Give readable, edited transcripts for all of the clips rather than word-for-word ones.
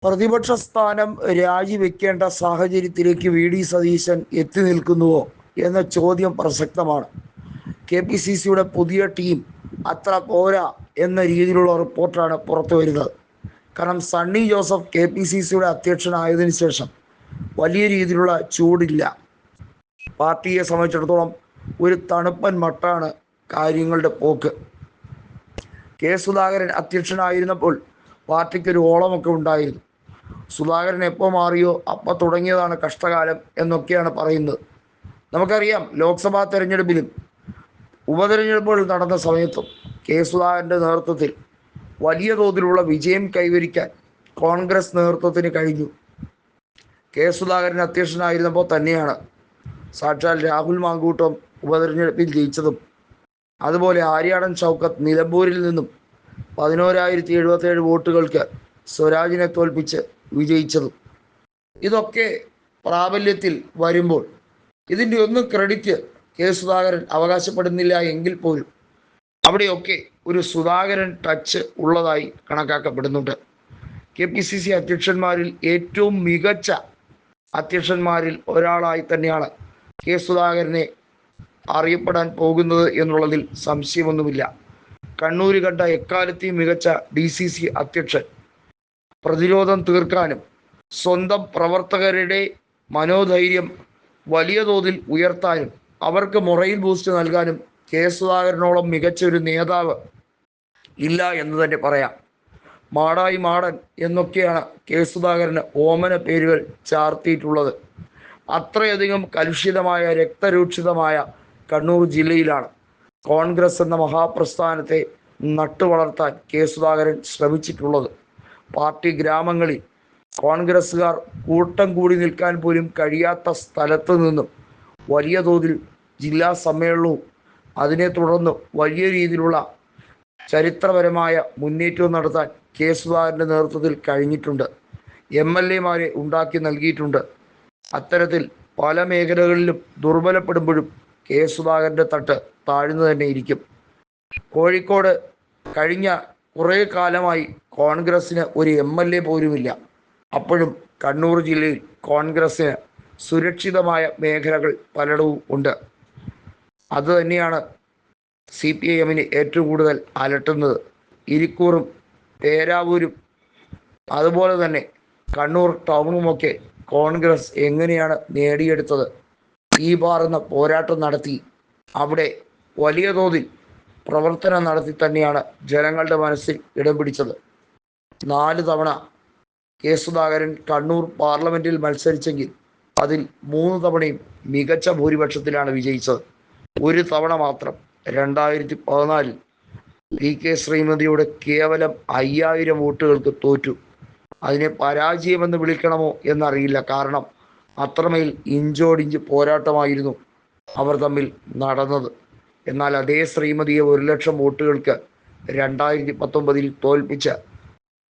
പ്രതിപക്ഷ സ്ഥാനം രാജിവെക്കേണ്ട സാഹചര്യത്തിലേക്ക് വി.ഡി. സതീശൻ എത്തി നിൽക്കുന്നുവോ എന്ന ചോദ്യം പ്രസക്തമാണ്. കെ.പി.സി.സിയുടെ പുതിയ ടീം അത്ര പോരാ എന്ന രീതിയിലുള്ള റിപ്പോർട്ടാണ് പുറത്തു വരുന്നത്. കാരണം സണ്ണി ജോസഫ് കെ.പി.സി.സിയുടെ അധ്യക്ഷനായതിനു ശേഷം വലിയ രീതിയിലുള്ള ചൂടില്ല. പാർട്ടിയെ സംബന്ധിച്ചിടത്തോളം ഒരു തണുപ്പൻ മട്ടാണ് കാര്യങ്ങളുടെ പോക്ക്. കെ. സുധാകരൻ അധ്യക്ഷനായിരുന്നപ്പോൾ പാർട്ടിക്കൊരു ഓളമൊക്കെ ഉണ്ടായിരുന്നു. സുധാകരൻ എപ്പോൾ മാറിയോ അപ്പം തുടങ്ങിയതാണ് കഷ്ടകാലം എന്നൊക്കെയാണ് പറയുന്നത്. നമുക്കറിയാം, ലോക്സഭാ തെരഞ്ഞെടുപ്പിലും ഉപതെരഞ്ഞെടുപ്പുകൾ നടന്ന സമയത്തും കെ. സുധാകരൻ്റെ നേതൃത്വത്തിൽ വലിയ തോതിലുള്ള വിജയം കൈവരിക്കാൻ കോൺഗ്രസ് നേതൃത്വത്തിന് കഴിഞ്ഞു. കെ. സുധാകരൻ അധ്യക്ഷനായിരുന്നപ്പോൾ തന്നെയാണ് സാക്ഷാൽ രാഹുൽ മാങ്കൂട്ടം ഉപതെരഞ്ഞെടുപ്പിൽ ജയിച്ചതും അതുപോലെ ആര്യാടൻ ഷൗക്കത്ത് നിലമ്പൂരിൽ നിന്നും 11,077 വോട്ടുകൾക്ക് സ്വരാജിനെ തോൽപ്പിച്ച് വിജയിച്ചതും. ഇതൊക്കെ പ്രാബല്യത്തിൽ വരുമ്പോൾ ഇതിൻ്റെ ഒന്നും ക്രെഡിറ്റ് കെ. സുധാകരൻ അവകാശപ്പെടുന്നില്ല എങ്കിൽ പോലും അവിടെയൊക്കെ ഒരു സുധാകരൻ ടച്ച് ഉള്ളതായി കണക്കാക്കപ്പെടുന്നുണ്ട്. കെ.പി.സി.സി അധ്യക്ഷന്മാരിൽ ഏറ്റവും മികച്ച അധ്യക്ഷന്മാരിൽ ഒരാളായി തന്നെയാണ് കെ. സുധാകരനെ അറിയപ്പെടാൻ പോകുന്നത് എന്നുള്ളതിൽ സംശയമൊന്നുമില്ല. കണ്ണൂർ കണ്ട എക്കാലത്തെയും മികച്ച DCC അധ്യക്ഷൻ. പ്രതിരോധം തീർക്കാനും സ്വന്തം പ്രവർത്തകരുടെ മനോധൈര്യം വലിയ തോതിൽ ഉയർത്താനും അവർക്ക് മൊറൈൽ ബൂസ്റ്റ് നൽകാനും കെ. സുധാകരനോളം മികച്ച ഒരു നേതാവ് ഇല്ല എന്ന് തന്നെ പറയാം. മാടായി മാടൻ എന്നൊക്കെയാണ് കെ. സുധാകരന് ഓമന പേരുകൾ ചാർത്തിയിട്ടുള്ളത്. അത്രയധികം കലുഷിതമായ രക്തരൂക്ഷിതമായ കണ്ണൂർ ജില്ലയിലാണ് കോൺഗ്രസ് എന്ന മഹാപ്രസ്ഥാനത്തെ നട്ടുവളർത്താൻ കെ. സുധാകരൻ ശ്രമിച്ചിട്ടുള്ളത്. പാർട്ടി ഗ്രാമങ്ങളിൽ കോൺഗ്രസ്സുകാർ കൂട്ടം കൂടി നിൽക്കാൻ പോലും കഴിയാത്ത സ്ഥലത്ത് നിന്നും വലിയ തോതിൽ ജില്ലാ സമ്മേളനവും അതിനെ തുടർന്ന് വലിയ രീതിയിലുള്ള ചരിത്രപരമായ മുന്നേറ്റവും നടത്താൻ കെ. സുധാകരൻ്റെ നേതൃത്വത്തിൽ കഴിഞ്ഞിട്ടുണ്ട്. MLA-മാരെ ഉണ്ടാക്കി നൽകിയിട്ടുണ്ട്. അത്തരത്തിൽ പല മേഖലകളിലും ദുർബലപ്പെടുമ്പോഴും കെ. സുധാകരൻ്റെ തട്ട് താഴ്ന്നു തന്നെ ഇരിക്കും. കോഴിക്കോട് കഴിഞ്ഞ കുറേ കാലമായി കോൺഗ്രസ്സിന് ഒരു MLA പോലുമില്ല. അപ്പോഴും കണ്ണൂർ ജില്ലയിൽ കോൺഗ്രസ്സിന് സുരക്ഷിതമായ മേഖലകൾ പലയിടവും ഉണ്ട്. അതുതന്നെയാണ് CPIM-ന് ഏറ്റവും കൂടുതൽ അലട്ടുന്നത്. ഇരിക്കൂറും പേരാവൂരും അതുപോലെ തന്നെ കണ്ണൂർ ടൗണുമൊക്കെ കോൺഗ്രസ് എങ്ങനെയാണ് നേടിയെടുത്തത്? ഈ പാറുന്ന പോരാട്ടം നടത്തി അവിടെ വലിയ തോതിൽ പ്രവർത്തനം നടത്തി തന്നെയാണ് ജനങ്ങളുടെ മനസ്സിൽ ഇടം പിടിച്ചത്. 4 തവണ കെ. സുധാകരൻ കണ്ണൂർ പാർലമെൻറ്റിൽ മത്സരിച്ചെങ്കിൽ അതിൽ 3 തവണയും മികച്ച ഭൂരിപക്ഷത്തിലാണ് വിജയിച്ചത്. ഒരു തവണ മാത്രം 2014 PK ശ്രീമതിയുടെ കേവലം 5000 വോട്ടുകൾക്ക് തോറ്റു. അതിനെ പരാജയമെന്ന് വിളിക്കണമോ എന്നറിയില്ല. കാരണം അത്രമേൽ ഇഞ്ചോടിഞ്ച് പോരാട്ടമായിരുന്നു അവർ തമ്മിൽ നടന്നത്. എന്നാൽ അതേ ശ്രീമതിയെ 1,00,000 വോട്ടുകൾക്ക് 2019 തോൽപ്പിച്ച്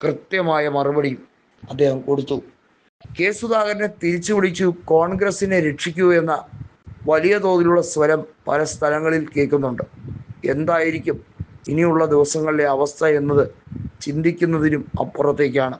കൃത്യമായ മറുപടിയും അദ്ദേഹം കൊടുത്തു. കെ. സുധാകരനെ തിരിച്ചു വിളിച്ചു കോൺഗ്രസിനെ രക്ഷിക്കൂ എന്ന വലിയ തോതിലുള്ള സ്വരം പല സ്ഥലങ്ങളിൽ കേൾക്കുന്നുണ്ട്. എന്തായിരിക്കും ഇനിയുള്ള ദിവസങ്ങളിലെ അവസ്ഥ എന്നത് ചിന്തിക്കുന്നതിനും അപ്പുറത്തേക്കാണ്.